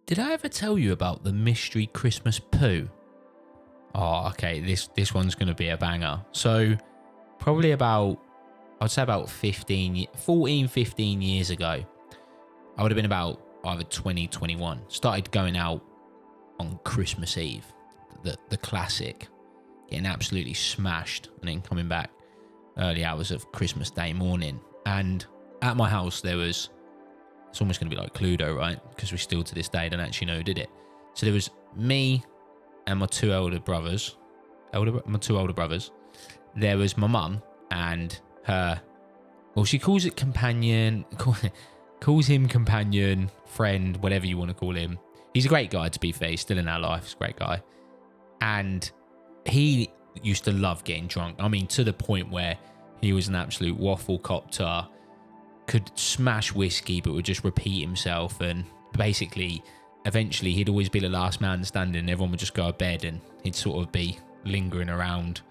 Did I ever tell you about the mystery Christmas poo? Oh, okay, this one's going to be a banger. So, probably I'd say about 14, 15 years ago, I would have been about either 20, 21. Started going out on Christmas Eve, the classic, getting absolutely smashed, and then coming back early hours of Christmas Day morning. And at my house, it's almost going to be like Cluedo, right? Because we still to this day don't actually know who did it. So there was me and my two older brothers. There was my mum and her, well, she calls it companion, calls him companion, friend, whatever you want to call him. He's a great guy, to be fair. He's still in our life. He's a great guy. And he used to love getting drunk. I mean, to the point where he was an absolute waffle copter, could smash whiskey, but would just repeat himself. And basically, eventually, he'd always be the last man standing. And everyone would just go to bed, and he'd sort of be lingering around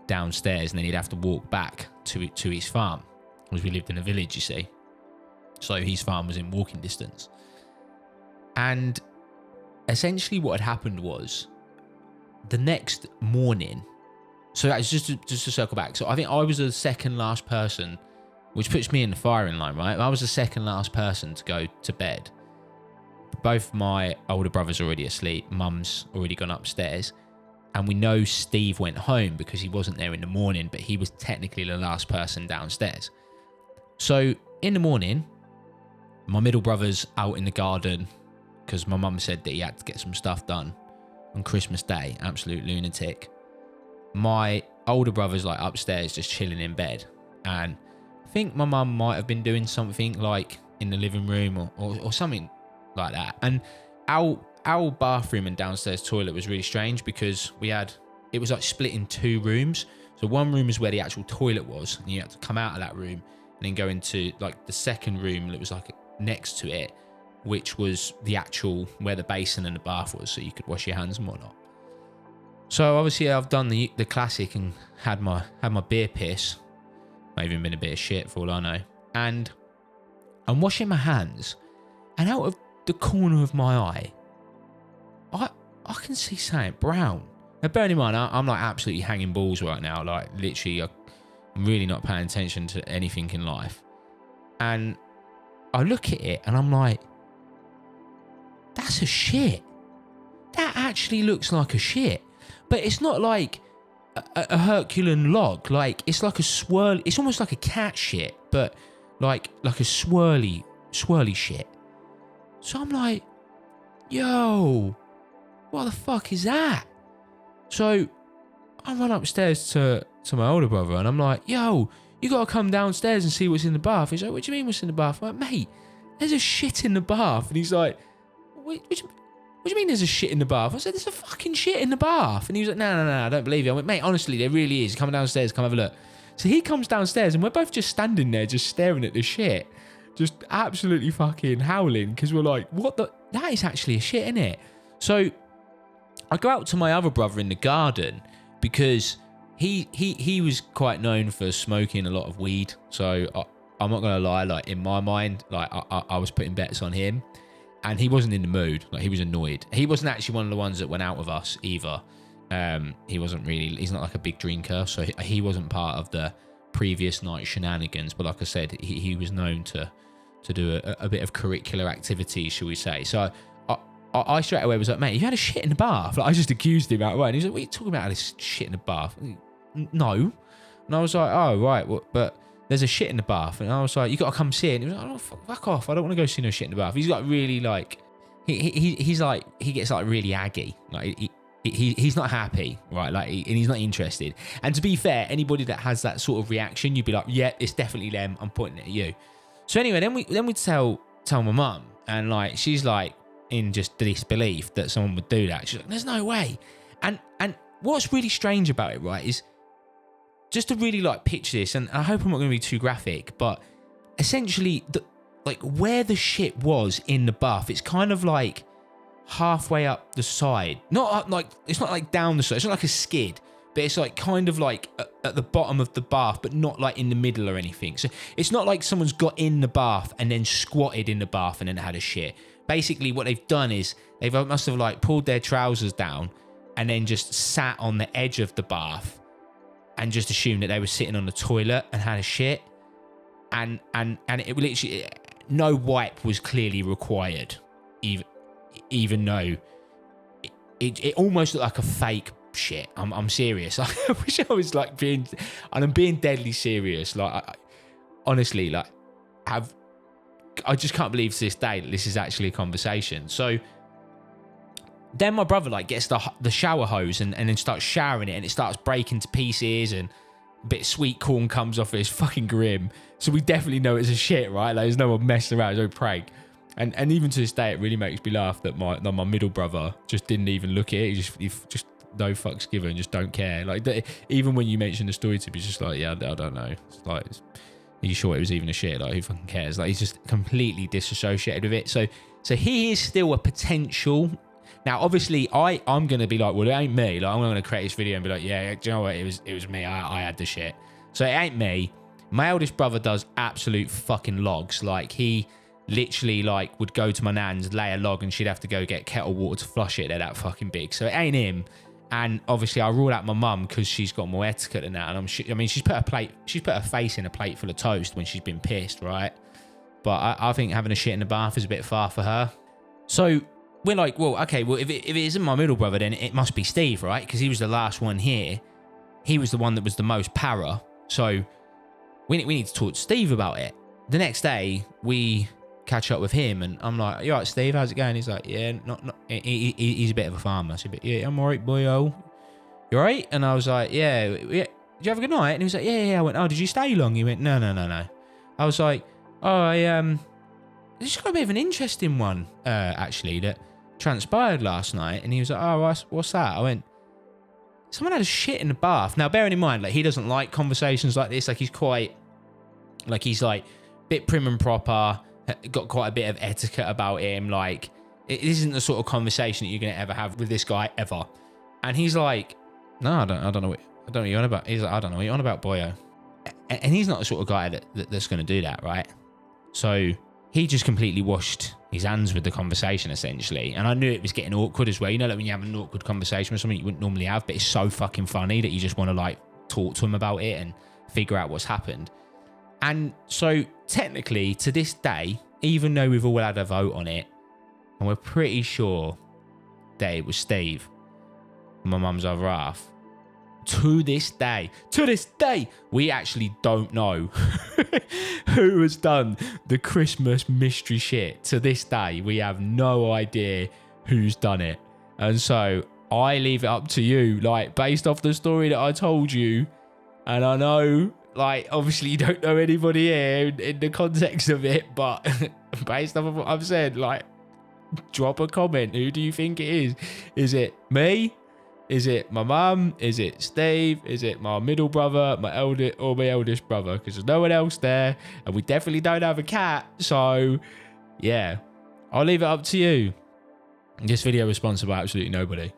downstairs, and then he'd have to walk back to his farm, because we lived in a village, you see. So his farm was in walking distance. And essentially what had happened was, the next morning, so that's just to circle back. So I think I was the second last person, which puts me in the firing line, right? I was the second last person to go to bed. Both my older brothers are already asleep. Mum's already gone upstairs. And we know Steve went home because he wasn't there in the morning, but he was technically the last person downstairs. So in the morning, my middle brother's out in the garden because my mum said that he had to get some stuff done on Christmas Day. Absolute lunatic. My older brother's like upstairs just chilling in bed. And I think my mum might have been doing something like in the living room or something like that. And our bathroom and downstairs toilet was really strange because it was like split in two rooms. So one room is where the actual toilet was, and you had to come out of that room and then go into like the second room that was like next to it, which was the actual where the basin and the bath was, so you could wash your hands and whatnot. So obviously I've done the classic and had my beer piss. Might even been a bit of shit for all I know. And I'm washing my hands, and out of the corner of my eye, I can see something brown. Now, bearing in mind, I'm like absolutely hanging balls right now. Like literally, I'm really not paying attention to anything in life. And I look at it and I'm like, that's a shit. That actually looks like a shit. But it's not like a Herculean log. Like it's like a swirl. It's almost like a cat shit, but like a swirly shit. So I'm like, yo, what the fuck is that? So I run upstairs to my older brother and I'm like, yo, you got to come downstairs and see what's in the bath. He's like, what do you mean what's in the bath? I'm like, mate, there's a shit in the bath. And he's like, what do you mean there's a shit in the bath? I said, there's a fucking shit in the bath. And he was like, no, I don't believe you. I went, mate, honestly, there really is. Come downstairs, come have a look. So he comes downstairs and we're both just standing there just staring at the shit. Just absolutely fucking howling because we're like, that is actually a shit, innit? So I go out to my other brother in the garden because he was quite known for smoking a lot of weed. So I'm not going to lie, like in my mind, like I was putting bets on him and he wasn't in the mood. Like he was annoyed. He wasn't actually one of the ones that went out with us either. He's not like a big drinker. So he wasn't part of the previous night shenanigans. But like I said, he was known to do a bit of curricular activity, shall we say. So I straight away was like, mate, you had a shit in the bath. Like, I just accused him outright. And he's like, what are you talking about, this shit in the bath? No. And I was like, oh, right, but there's a shit in the bath. And I was like, you got to come see it. And he was like, oh, fuck off. I don't want to go see no shit in the bath. He's like really like, he's like, he gets like really aggy. Like he's not happy, right? Like, and he's not interested. And to be fair, anybody that has that sort of reaction, you'd be like, yeah, it's definitely them. I'm pointing it at you. So anyway, then we tell my mum, and like she's like in just disbelief that someone would do that. She's like, "There's no way." And what's really strange about it, right, is just to really like picture this. And I hope I'm not going to be too graphic, but essentially, like where the shit was in the bath, it's kind of like halfway up the side. Not up, like it's not like down the side. It's not like a skid. But it's like kind of like at the bottom of the bath, but not like in the middle or anything. So it's not like someone's got in the bath and then squatted in the bath and then had a shit. basically what they've done is they must have like pulled their trousers down and then just sat on the edge of the bath and just assumed that they were sitting on the toilet and had a shit. And it literally, no wipe was clearly required, even though it almost looked like a fake shit. I'm serious. I wish I was like and I'm being deadly serious. Like, honestly, like, I just can't believe to this day that this is actually a conversation. So then my brother like gets the shower hose and then starts showering it, and it starts breaking to pieces, and a bit of sweet corn comes off his fucking grim. So we definitely know it's a shit, right? Like, there's no one messing around, there's no prank. And even to this day, it really makes me laugh that my middle brother just didn't even look at it. He just no fucks given, just don't care. Like, even when you mention the story to him, he's just like, yeah, I don't know. It's like, are you sure it was even a shit? Like, who fucking cares? Like, he's just completely disassociated with it. So he is still a potential. Now, obviously, I'm going to be like, well, it ain't me. Like, I'm going to create this video and be like, yeah, do you know what? It was me. I had the shit. So it ain't me. My eldest brother does absolute fucking logs. Like, he literally, like, would go to my nan's, lay a log, and she'd have to go get kettle water to flush it. They're that fucking big. So it ain't him. And obviously, I rule out my mum because she's got more etiquette than that. And she's put her face in a plate full of toast when she's been pissed, right? But I think having a shit in the bath is a bit far for her. So we're like, well, okay, well, if it isn't my middle brother, then it must be Steve, right? Because he was the last one here. He was the one that was the most para. So we need to talk to Steve about it. The next day, we catch up with him, and I'm like, you all right, Steve? How's it going? He's like, yeah, not. He's a bit of a farmer. So yeah, I'm all right, boyo. You all right? And I was like, yeah. Did you have a good night? And he was like, yeah. I went, oh, did you stay long? He went, no. I was like, oh, this got a bit of an interesting one, actually, that transpired last night. And he was like, oh, what's that? I went, someone had a shit in the bath. Now, bearing in mind, like, he doesn't like conversations like this. Like, he's like a bit prim and proper, got quite a bit of etiquette about him. Like, it isn't the sort of conversation that you're going to ever have with this guy ever. And he's like, no, I don't know what you're on about. He's like, I don't know what you're on about, boyo. And he's not the sort of guy that's going to do that, right? So he just completely washed his hands with the conversation, essentially. And I knew it was getting awkward as well. You know, like when you have an awkward conversation with someone you wouldn't normally have, but it's so fucking funny that you just want to, like, talk to him about it and figure out what's happened. And so technically, to this day, even though we've all had a vote on it, and we're pretty sure that it was Steve, my mum's other half, to this day, we actually don't know who has done the Christmas mystery shit. To this day, we have no idea who's done it. And so I leave it up to you, like, based off the story that I told you. And I know, like, obviously you don't know anybody here in the context of it, but based off of what I've said, like, drop a comment. Who do you think it is? Is it me? Is it my mum? Is it Steve? Is it my middle brother, my eldest brother? Because there's no one else there, and we definitely don't have a cat. So, yeah, I'll leave it up to you. This video was sponsored by absolutely nobody.